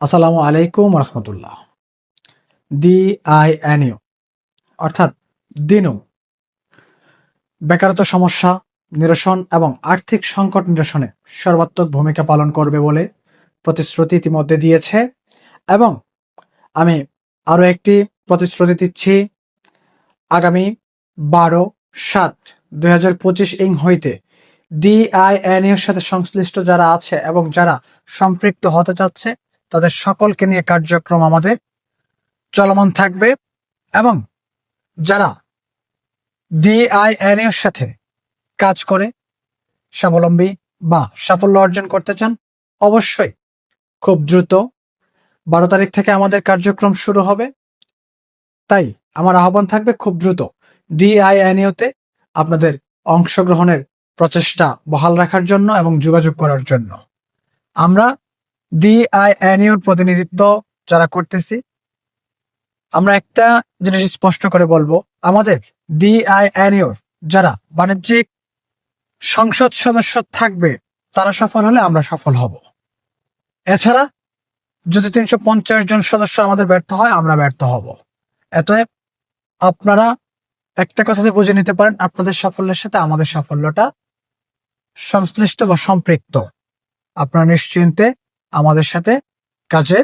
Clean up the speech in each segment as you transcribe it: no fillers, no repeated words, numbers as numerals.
আসসালামু আলাইকুম রহমতুল্লাহ। DINU অর্থাৎ দিনু বেকারত্ব সমস্যা নিরসন এবং আর্থিক সংকট নিরসনে সর্বাত্মক ভূমিকা পালন করবে বলে প্রতিশ্রুতি ইতিমধ্যে দিয়েছে এবং আমি আরও একটি প্রতিশ্রুতি দিচ্ছি। আগামী 12/7/2025 হইতে DINU-র সাথে সংশ্লিষ্ট যারা আছে এবং যারা সম্পৃক্ত হতে চাচ্ছে তাদের সকলকে নিয়ে কার্যক্রম আমাদের চলমান থাকবে এবং যারা DINU-র সাথে কাজ করে স্বাবলম্বী বা সাফল্য অর্জন করতে চান, অবশ্যই খুব দ্রুত 12 তারিখ থেকে আমাদের কার্যক্রম শুরু হবে। তাই আমার আহ্বান থাকবে খুব দ্রুত DINU-তে আপনাদের অংশগ্রহণের প্রচেষ্টা বহাল রাখার জন্য এবং যোগাযোগ করার জন্য। আমরা DINU-র প্রতিনিধিত্ব যারা করতেছি, আমরা একটা জিনিস স্পষ্ট করে বলবো, আমাদের DINU-র যারা বাণিজ্যিক সংসদ সদস্য থাকবে তারা সফল হলে আমরা সফল হব। এছাড়া যদি 350 জন সদস্য আমাদের ব্যর্থ হয় আমরা ব্যর্থ হব। অতএব আপনারা একটা কথাতে বুঝে নিতে পারেন, আপনাদের সাফল্যের সাথে আমাদের সাফল্যটা সংশ্লিষ্ট বা সম্পৃক্ত। আপনারা নিশ্চিন্তে আমাদের সাথে কাজে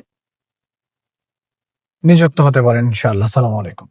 নিযুক্ত হতে পারেন ইনশাআল্লাহ। আসসালামু আলাইকুম।